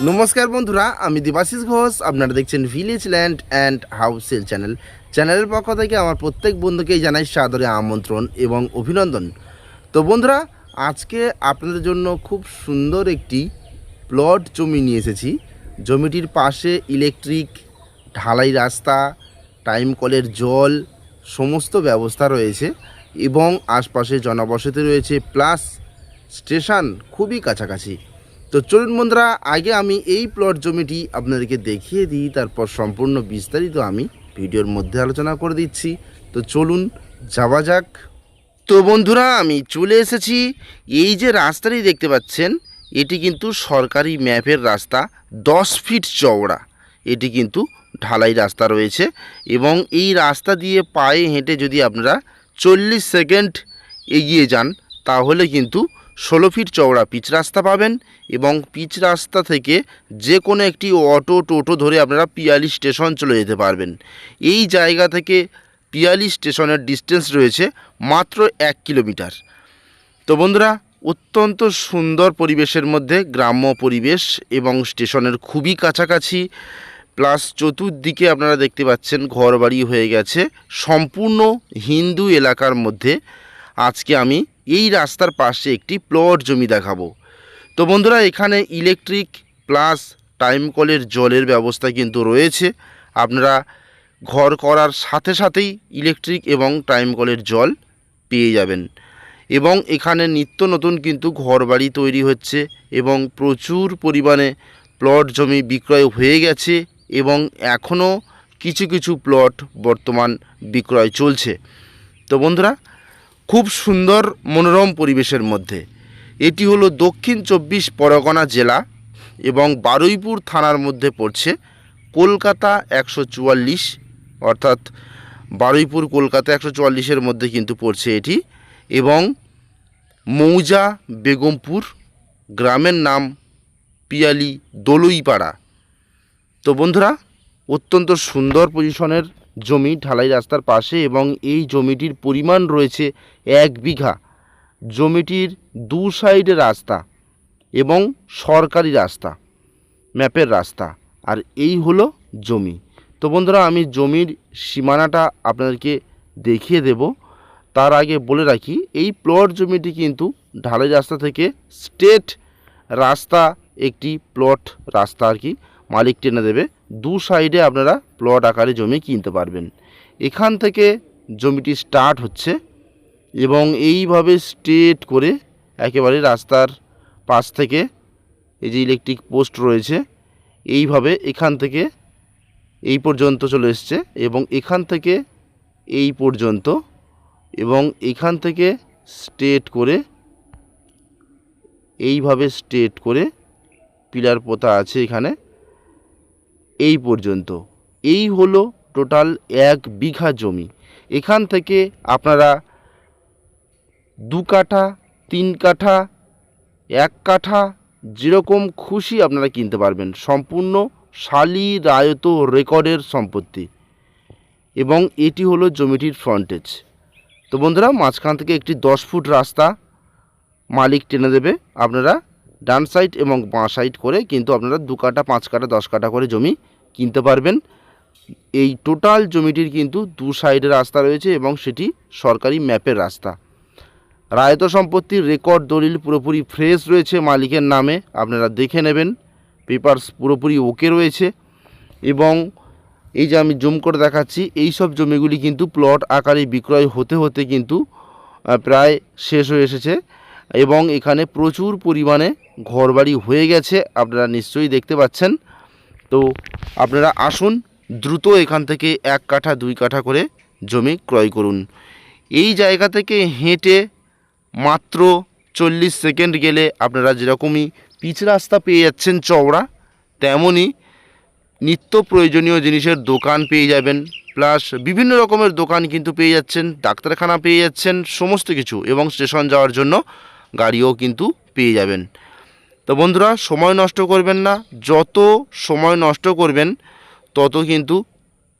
নমস্কার বন্ধুরা, আমি দেবাশিস ঘোষ। আপনারা দেখছেন village land and house sale চ্যানেলের পক্ষ থেকে আমার প্রত্যেক বন্ধুকেই জানাই সাদরে আমন্ত্রণ এবং অভিনন্দন। তো বন্ধুরা, আজকে আপনাদের জন্য খুব সুন্দর একটি প্লট জমি নিয়ে এসেছি। জমিটির পাশে ইলেকট্রিক, ঢালাই রাস্তা, টাইম কলের জল সমস্ত ব্যবস্থা রয়েছে এবং আশপাশে জনবসতি রয়েছে, প্লাস স্টেশন খুবই কাছাকাছি। তো চলুন বন্ধুরা, আগে আমি এই প্লট জমিটি আপনাদেরকে দেখিয়ে দিই, তারপর সম্পূর্ণ বিস্তারিত আমি ভিডিওর মধ্যে আলোচনা করে দিচ্ছি। তো চলুন যাওয়া যাক। তো বন্ধুরা, আমি চলে এসেছি। এই যে রাস্তাটি দেখতে পাচ্ছেন, এটি কিন্তু সরকারি ম্যাপের রাস্তা, 10 ফিট চওড়া। এটি কিন্তু ঢালাই রাস্তা রয়েছে এবং এই রাস্তা দিয়ে পায়ে হেঁটে যদি আপনারা 40 সেকেন্ড এগিয়ে যান তাহলে কিন্তু 16 ফিট চওড়া পিচ রাস্তা পাবেন এবং পিচ রাস্তা থেকে যে কোনো একটি অটো টোটো ধরে আপনারা পিয়ালি স্টেশন চলে যেতে পারবেন। এই জায়গা থেকে পিয়ালি স্টেশনের ডিস্টেন্স রয়েছে মাত্র 1 কিলোমিটার। তো বন্ধুরা, অত্যন্ত সুন্দর পরিবেশের মধ্যে, গ্রাম্য পরিবেশ এবং স্টেশনের খুবই কাছাকাছি, প্লাস চতুর্দিকে আপনারা দেখতে পাচ্ছেন ঘরবাড়ি হয়ে গেছে। সম্পূর্ণ হিন্দু এলাকার মধ্যে আজকে আমি এই রাস্তার পাশে একটি প্লট জমি দেখাবো। তো বন্ধুরা, এখানে ইলেকট্রিক প্লাস টাইম কলের জলের ব্যবস্থা কিন্তু রয়েছে। আপনারা ঘর করার সাথে সাথেই ইলেকট্রিক এবং টাইম কলের জল পেয়ে যাবেন এবং এখানে নিত্য নতুন কিন্তু ঘরবাড়ি তৈরি হচ্ছে এবং প্রচুর পরিমাণে প্লট জমি বিক্রয় হয়ে গেছে এবং এখনও কিছু কিছু প্লট বর্তমান বিক্রয় চলছে। তো বন্ধুরা, খুব সুন্দর মনোরম পরিবেশের মধ্যে, এটি হলো দক্ষিণ 24 পরগনা জেলা এবং বারুইপুর থানার মধ্যে পড়ছে। কলকাতা 144, অর্থাৎ বারুইপুর কলকাতা 144-এর মধ্যে কিন্তু পড়ছে এটি এবং মৌজা বেগমপুর, গ্রামের নাম পিয়ালি দলুইপাড়া। তো বন্ধুরা, অত্যন্ত সুন্দর পজিশনের জমি, ঢালাই রাস্তার পাশে এবং এই জমিটির পরিমাণ রয়েছে 1 বিঘা। জমিটির দু সাইডে রাস্তা এবং সরকারি রাস্তা, ম্যাপের রাস্তা, আর এই হলো জমি। তো বন্ধুরা, আমি জমির সীমানাটা আপনাদেরকে দেখিয়ে দেব। তার আগে বলে রাখি, এই প্লট জমিটি কিন্তু ঢালাই রাস্তা থেকে স্ট্রেট রাস্তা, একটি প্লট রাস্তা আর কি মালিক টেনে দেবে। দু সাইডে আপনারা প্লট আকারে জমি কিনতে পারবেন। এখান থেকে জমিটি স্টার্ট হচ্ছে এবং এইভাবে স্ট্রেট করে একেবারে রাস্তার পাশ থেকে এই যে ইলেকট্রিক পোস্ট রয়েছে, এইভাবে এখান থেকে এই পর্যন্ত চলে এসছে এবং এখান থেকে এই পর্যন্ত এবং এখান থেকে স্ট্রেট করে এইভাবে স্ট্রেট করে পিলার পোতা আছে এখানে এই পর্যন্ত। এই হলো টোটাল 1 বিঘা জমি। এখান থেকে আপনারা 2 কাঠা, 3 কাঠা, 1 কাঠা যেরকম খুশি আপনারা কিনতে পারবেন। সম্পূর্ণ শালি রায়ত রেকর্ডের সম্পত্তি এবং এটি হলো জমিটির ফ্রন্টেজ। তো বন্ধুরা, মাঝখান থেকে একটি 10 ফুট রাস্তা মালিক টেনে দেবে। আপনারা ডান সাইড এবং বাঁ সাইড করে কিন্তু আপনারা 2 কাঠা, 5 কাঠা, 10 কাঠা করে জমি কিনতে পারবেন। এই টোটাল জমিটির কিন্তু 2 সাইডে রাস্তা রয়েছে এবং সেটি সরকারি ম্যাপের রাস্তা। রায়ত সম্পত্তির রেকর্ড দলিল পুরোপুরি ফ্রেশ রয়েছে মালিকের নামে, আপনারা দেখে নেবেন। পেপারস পুরোপুরি ওকে রয়েছে এবং এই যে আমি জুম করে দেখাচ্ছি, এই সব জমিগুলি কিন্তু প্লট আকারে বিক্রয় হতে হতে কিন্তু প্রায় শেষ হয়ে এসেছে এবং এখানে প্রচুর পরিমাণে ঘরবাড়ি হয়ে গেছে, আপনারা নিশ্চয়ই দেখতে পাচ্ছেন। তো আপনারা আসুন, দ্রুত এখান থেকে 1 কাঠা 2 কাঠা করে জমি ক্রয় করুন। এই জায়গা থেকে হেঁটে মাত্র 40 সেকেন্ড গেলে আপনারা যেরকমই পিচ রাস্তা পেয়ে যাচ্ছেন চওড়া, তেমনই নিত্য প্রয়োজনীয় জিনিসের দোকান পেয়ে যাবেন, প্লাস বিভিন্ন রকমের দোকান কিন্তু পেয়ে যাচ্ছেন, ডাক্তারখানা পেয়ে যাচ্ছেন, সমস্ত কিছু, এবং স্টেশন যাওয়ার জন্য গাড়িও কিন্তু পেয়ে যাবেন। তো বন্ধুরা, সময় নষ্ট করবেন না। যত সময় নষ্ট করবেন তত কিন্তু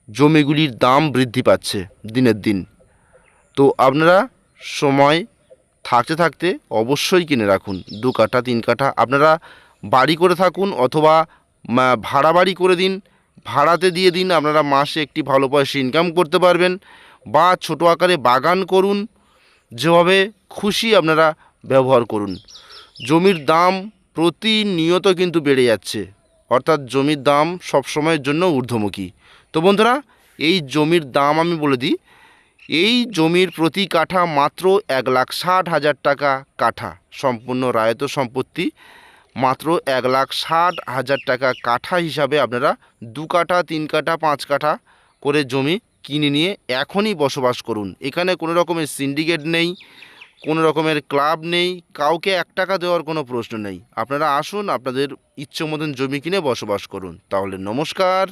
জমিগুলির দাম বৃদ্ধি পাচ্ছে দিনের দিন। তো আপনারা সময় থাকতে থাকতে অবশ্যই কিনে রাখুন। 2 কাঠা 3 কাঠা আপনারা বাড়ি করে থাকুন অথবা ভাড়া বাড়ি করে দিন, ভাড়াতে দিয়ে দিন, আপনারা মাসে একটি ভালো পয়সা ইনকাম করতে পারবেন। বা ছোটো আকারে বাগান করুন, যেভাবে খুশি আপনারা ব্যবহার করুন। জমির দাম প্রতিনিয়ত কিন্তু বেড়ে যাচ্ছে, অর্থাৎ জমির দাম সবসময়ের জন্য ঊর্ধ্বমুখী। তো বন্ধুরা, এই জমির দাম আমি বলে দিই, এই জমির প্রতি কাঠা মাত্র 1,60,000 টাকা কাঠা। সম্পূর্ণ রায়ত সম্পত্তি, মাত্র 1,60,000 টাকা কাঠা হিসাবে আপনারা 2 কাঠা 3 কাঠা 5 কাঠা করে জমি কিনে নিয়ে এখনই বসবাস করুন। এখানে কোনো রকমের সিন্ডিকেট নেই, কোনো রকমের ক্লাব নেই, কাউকে 1 টাকা দেওয়ার কোনো প্রশ্ন নেই। আপনারা আসুন, আপনাদের ইচ্ছে মতন জমি কিনে বসবাস করুন। তাহলে নমস্কার।